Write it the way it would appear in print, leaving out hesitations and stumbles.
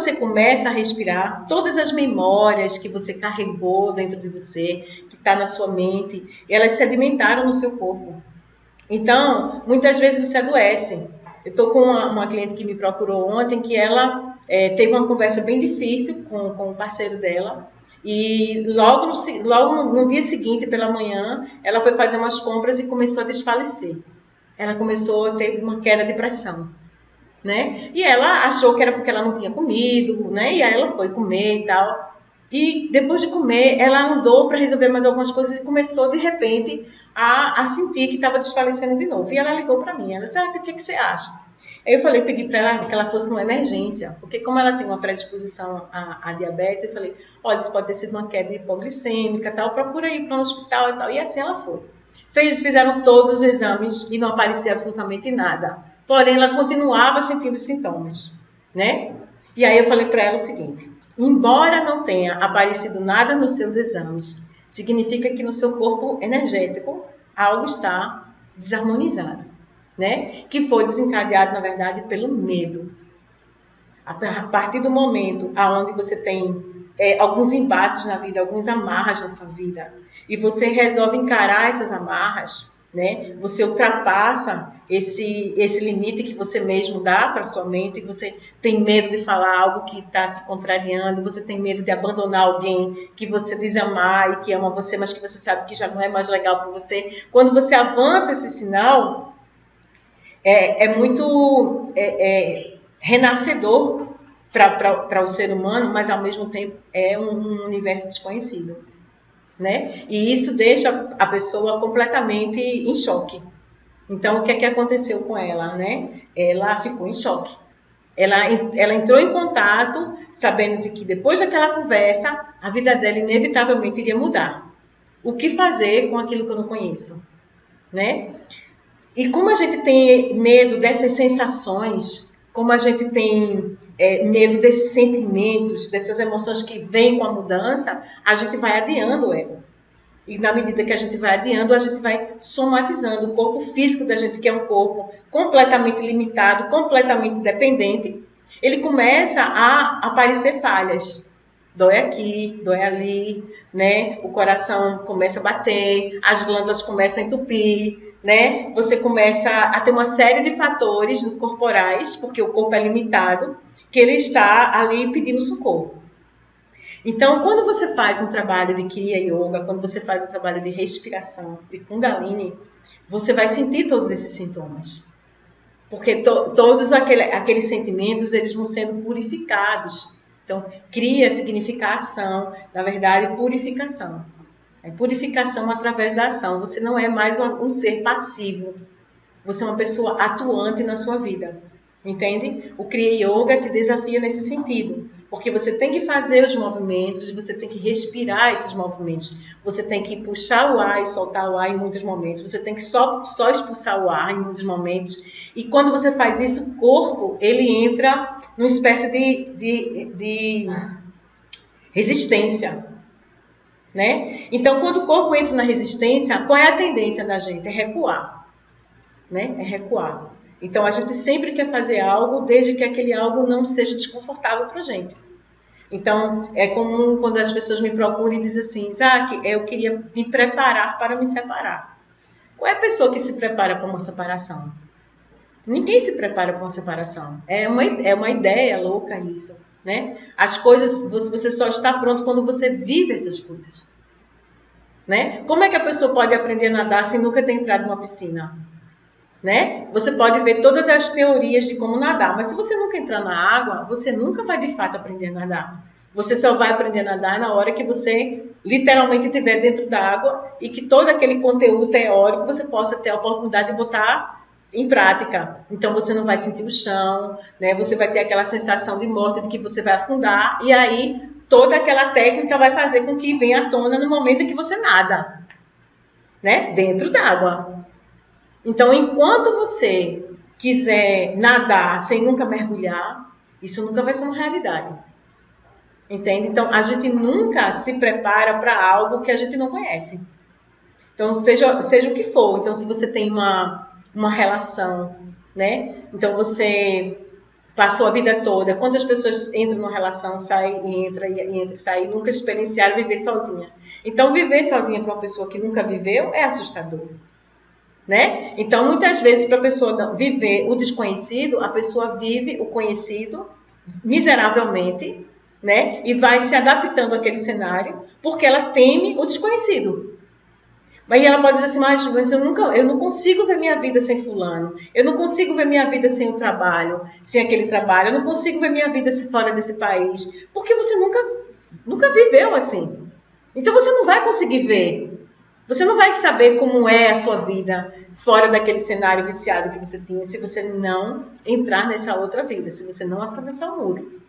você começa a respirar, todas as memórias que você carregou dentro de você, que está na sua mente, elas sedimentaram no seu corpo. Então, muitas vezes você adoece. Eu estou com uma cliente que me procurou ontem, que ela teve uma conversa bem difícil com o parceiro dela, e logo no dia seguinte, pela manhã, ela foi fazer umas compras e começou a desfalecer. Ela começou a ter uma queda de pressão, né? E ela achou que era porque ela não tinha comido, né? E aí ela foi comer e tal. E depois de comer, ela andou para resolver mais algumas coisas e começou, de repente, a sentir que estava desfalecendo de novo. E ela ligou para mim. Ela disse, o que você acha? Aí eu falei, pedi para ela que ela fosse numa emergência, porque como ela tem uma predisposição à diabetes, eu falei, olha, isso pode ter sido uma queda hipoglicêmica, tal, procura ir para um hospital e tal. E assim ela foi. Fizeram todos os exames e não aparecia absolutamente nada. Porém, ela continuava sentindo os sintomas, né? E aí eu falei para ela o seguinte, embora não tenha aparecido nada nos seus exames, significa que no seu corpo energético algo está desarmonizado, né? Que foi desencadeado, na verdade, pelo medo. A partir do momento onde você tem alguns embates na vida, algumas amarras na sua vida, e você resolve encarar essas amarras, né? Você ultrapassa esse limite que você mesmo dá para sua mente, você tem medo de falar algo que está te contrariando, você tem medo de abandonar alguém que você diz amar e que ama você, mas que você sabe que já não é mais legal para você. Quando você avança esse sinal, é muito renascedor para o ser humano, mas ao mesmo tempo é um universo desconhecido, né? E isso deixa a pessoa completamente em choque. Então, o que aconteceu com ela, né? Ela ficou em choque. Ela entrou em contato sabendo de que depois daquela conversa, a vida dela inevitavelmente iria mudar. O que fazer com aquilo que eu não conheço, né? E como a gente tem medo dessas sensações, como a gente tem medo desses sentimentos, dessas emoções que vêm com a mudança, a gente vai adiando ela. E na medida que a gente vai adiando, a gente vai somatizando o corpo físico da gente, que é um corpo completamente limitado, completamente dependente. Ele começa a aparecer falhas. Dói aqui, dói ali, né? O coração começa a bater, as glândulas começam a entupir, né? Você começa a ter uma série de fatores corporais, porque o corpo é limitado, que ele está ali pedindo socorro. Então, quando você faz um trabalho de Kriya Yoga, quando você faz um trabalho de respiração, de Kundalini, você vai sentir todos esses sintomas. Porque todos aqueles sentimentos, eles vão sendo purificados. Então, Kriya significa ação, na verdade, purificação. É purificação através da ação. Você não é mais um ser passivo. Você é uma pessoa atuante na sua vida. Entende? O Kriya Yoga te desafia nesse sentido. Porque você tem que fazer os movimentos, você tem que respirar esses movimentos. Você tem que puxar o ar e soltar o ar em muitos momentos. Você tem que só expulsar o ar em muitos momentos. E quando você faz isso, o corpo, ele entra numa espécie de resistência. Né? Então, quando o corpo entra na resistência, qual é a tendência da gente? É recuar. Né? É recuar. Então, a gente sempre quer fazer algo desde que aquele algo não seja desconfortável para a gente. Então, é comum quando as pessoas me procuram e dizem assim, Isaac, eu queria me preparar para me separar. Qual é a pessoa que se prepara para uma separação? Ninguém se prepara para uma separação. É uma ideia louca isso. Né? As coisas, você só está pronto quando você vive essas coisas. Né? Como é que a pessoa pode aprender a nadar sem nunca ter entrado numa piscina? Né? Você pode ver todas as teorias de como nadar, mas se você nunca entrar na água, você nunca vai de fato aprender a nadar. Você só vai aprender a nadar na hora que você literalmente estiver dentro da água e que todo aquele conteúdo teórico você possa ter a oportunidade de botar em prática. Então você não vai sentir o chão, né? Você vai ter aquela sensação de morte, de que você vai afundar, e aí toda aquela técnica vai fazer com que venha à tona no momento em que você nada, né? Dentro d'água. Então, enquanto você quiser nadar sem nunca mergulhar, isso nunca vai ser uma realidade. Entende? Então, a gente nunca se prepara para algo que a gente não conhece. Então, seja o que for. Então, se você tem uma relação, né? Então, você passou a vida toda. Quantas pessoas entram numa relação, saem e entra e saem, nunca experienciaram viver sozinha. Então, viver sozinha para uma pessoa que nunca viveu é assustador. Né? Então, muitas vezes, para a pessoa viver o desconhecido, a pessoa vive o conhecido miseravelmente, né? E vai se adaptando àquele cenário, porque ela teme o desconhecido. Mas ela pode dizer assim, mas eu não consigo ver minha vida sem fulano, eu não consigo ver minha vida sem o trabalho, sem aquele trabalho, eu não consigo ver minha vida fora desse país, porque você nunca viveu assim. Então você não vai conseguir ver. Você não vai saber como é a sua vida fora daquele cenário viciado que você tinha, se você não entrar nessa outra vida, se você não atravessar o muro.